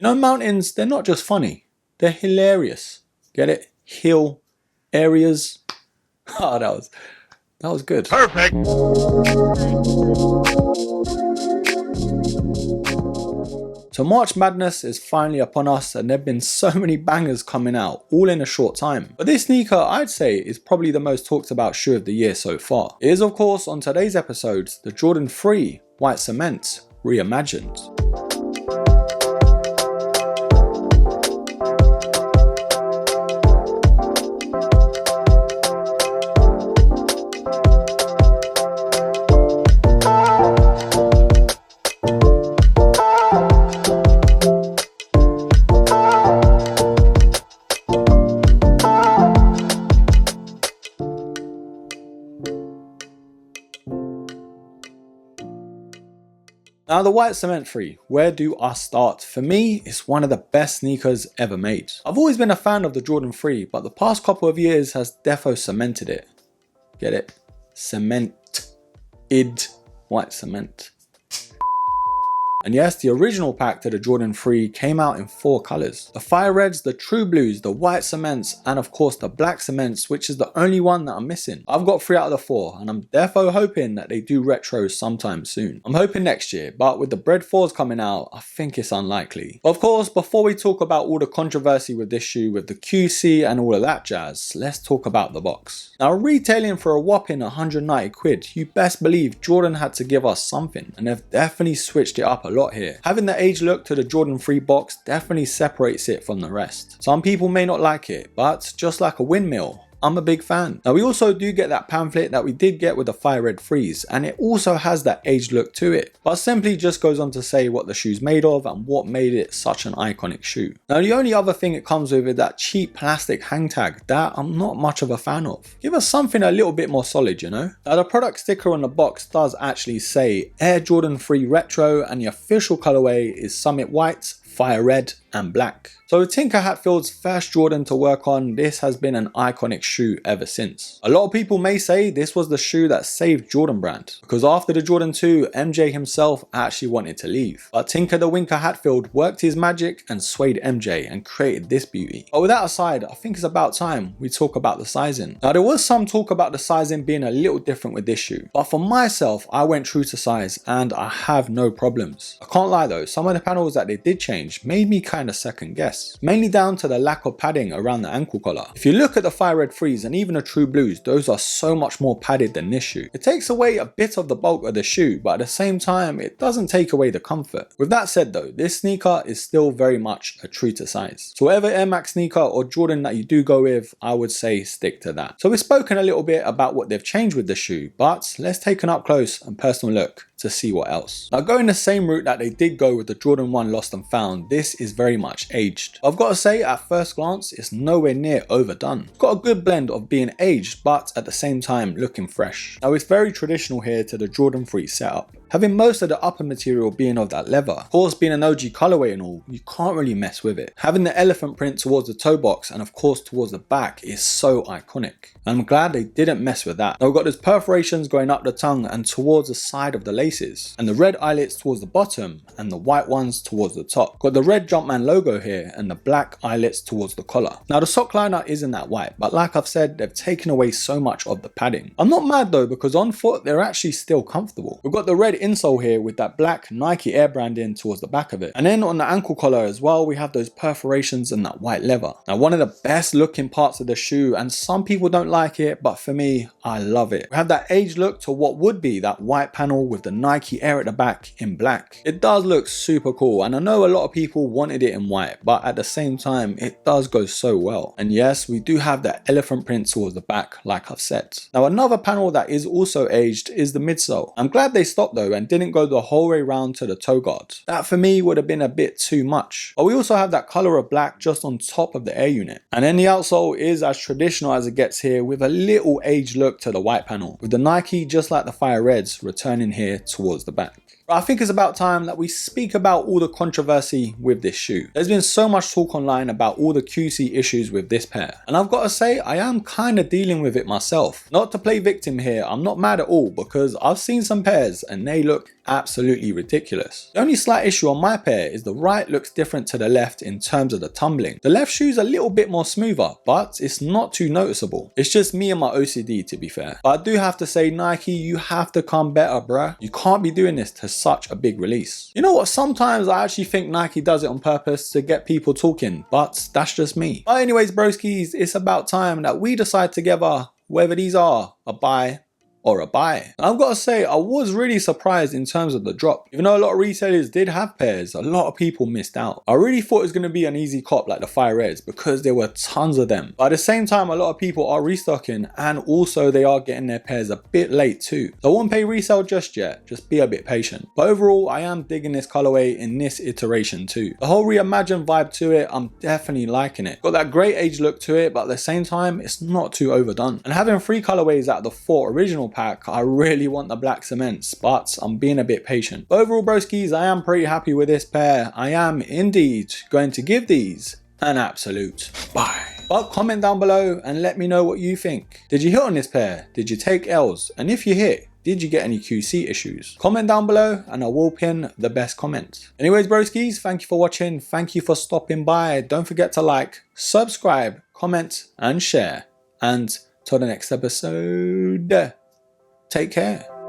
You know, mountains, they're not just funny, they're hilarious. Get it? Hill areas. Oh, that was good. Perfect. So March Madness is finally upon us and there have been so many bangers coming out, all in a short time. But this sneaker, I'd say, is probably the most talked about shoe of the year so far. It is, of course, on today's episode, the Jordan 3 White Cement Reimagined. Now the White Cement 3, where do I start? For me, it's one of the best sneakers ever made. I've always been a fan of the Jordan 3, but the past couple of years has defo cemented it. Get it? Cement-id white cement. And yes, the original pack to the Jordan 3 came out in 4 colours. The fire reds, the true blues, the white cements, and of course the black cements, which is the only one that I'm missing. I've got 3 out of the 4, and I'm therefore hoping that they do retros sometime soon. I'm hoping next year, but with the Bread 4s coming out, I think it's unlikely. Of course, before we talk about all the controversy with this shoe, with the QC and all of that jazz, let's talk about the box. Now retailing for a whopping 190 quid, you best believe Jordan had to give us something, and they've definitely switched it up a lot here. Having the age look to the Jordan 3 box definitely separates it from the rest. Some people may not like it, but just like a windmill, I'm a big fan. Now we also do get that pamphlet that we did get with the fire red 3s, and it also has that aged look to it, but simply just goes on to say what the shoe's made of and what made it such an iconic shoe. Now the only other thing it comes with is that cheap plastic hang tag that I'm not much of a fan of. Give us something a little bit more solid, you know. Now the product sticker on the box does actually say Air Jordan 3 Retro, and the official colorway is Summit White, Fire Red and Black. So with Tinker Hatfield's first Jordan to work on, this has been an iconic shoe ever since. A lot of people may say this was the shoe that saved Jordan brand, because after the Jordan 2, MJ himself actually wanted to leave. But Tinker the Winker Hatfield worked his magic and swayed MJ and created this beauty. But with that aside, I think it's about time we talk about the sizing. Now there was some talk about the sizing being a little different with this shoe, but for myself, I went true to size and I have no problems. I can't lie though, some of the panels that they did change made me kind of second guess, mainly down to the lack of padding around the ankle collar. If you look at the fire red 3s and even the true blues, those are so much more padded than this shoe. It takes away a bit of the bulk of the shoe, but at the same time it doesn't take away the comfort. With that said though, this sneaker is still very much a true to size. So whatever Air Max sneaker or Jordan that you do go with, I would say stick to that. So we've spoken a little bit about what they've changed with the shoe, but let's take an up close and personal look to see what else. Now going the same route that they did go with the Jordan 1 Lost and Found, this is very much aged. I've got to say at first glance it's nowhere near overdone. It's got a good blend of being aged but at the same time looking fresh. Now it's very traditional here to the Jordan 3 setup, having most of the upper material being of that leather. Of course, being an OG colorway and all, you can't really mess with it. Having the elephant print towards the toe box and of course towards the back is so iconic. And I'm glad they didn't mess with that. Now we've got those perforations going up the tongue and towards the side of the laces, and the red eyelets towards the bottom and the white ones towards the top. Got the red Jumpman logo here and the black eyelets towards the collar. Now the sock liner isn't that white, but like I've said, they've taken away so much of the padding. I'm not mad though, because on foot they're actually still comfortable. We've got the red insole here with that black Nike Air branding towards the back of it, and then on the ankle collar as well we have those perforations and that white leather. Now one of the best looking parts of the shoe, and some people don't like it, but for me I love it. We have that aged look to what would be that white panel with the Nike Air at the back in black. It does look super cool, and I know a lot of people wanted it in white, but at the same time it does go so well. And yes, we do have that elephant print towards the back like I've said. Now another panel that is also aged is the midsole. I'm glad they stopped though and didn't go the whole way round to the toe guard. That for me would have been a bit too much. But we also have that color of black just on top of the air unit. And then the outsole is as traditional as it gets here, with a little aged look to the white panel, with the Nike just like the fire reds returning here towards the back. I think it's about time that we speak about all the controversy with this shoe. There's been so much talk online about all the QC issues with this pair, and I've got to say I am kind of dealing with it myself. Not to play victim here, I'm not mad at all, because I've seen some pairs and they look absolutely ridiculous. The only slight issue on my pair is the right looks different to the left in terms of the tumbling. The left shoe's a little bit more smoother, but it's not too noticeable. It's just me and my OCD, to be fair. But I do have to say, Nike, you have to come better, bruh. You can't be doing this to such a big release. You know what, sometimes I actually think Nike does it on purpose to get people talking, but that's just me. But anyways, broskies, it's about time that we decide together whether these are a buy or a buy. I've got to say, I was really surprised in terms of the drop. Even though a lot of retailers did have pairs, a lot of people missed out. I really thought it was going to be an easy cop like the Fire Reds because there were tons of them. But at the same time, a lot of people are restocking and also they are getting their pairs a bit late too. So I won't pay resale just yet, just be a bit patient. But overall, I am digging this colorway in this iteration too. The whole Reimagined vibe to it, I'm definitely liking it. Got that great age look to it, but at the same time, it's not too overdone. And having 3 colorways out of the 4 original pack, I really want the black cements, but I'm being a bit patient. But overall, broskies, I am pretty happy with this pair. I am indeed going to give these an absolute buy. But comment down below and let me know what you think. Did you hit on this pair? Did you take L's? And if you hit, did you get any QC issues? Comment down below and I will pin the best comment. Anyways, broskies, thank you for watching. Thank you for stopping by. Don't forget to like, subscribe, comment, and share. And till the next episode, take care.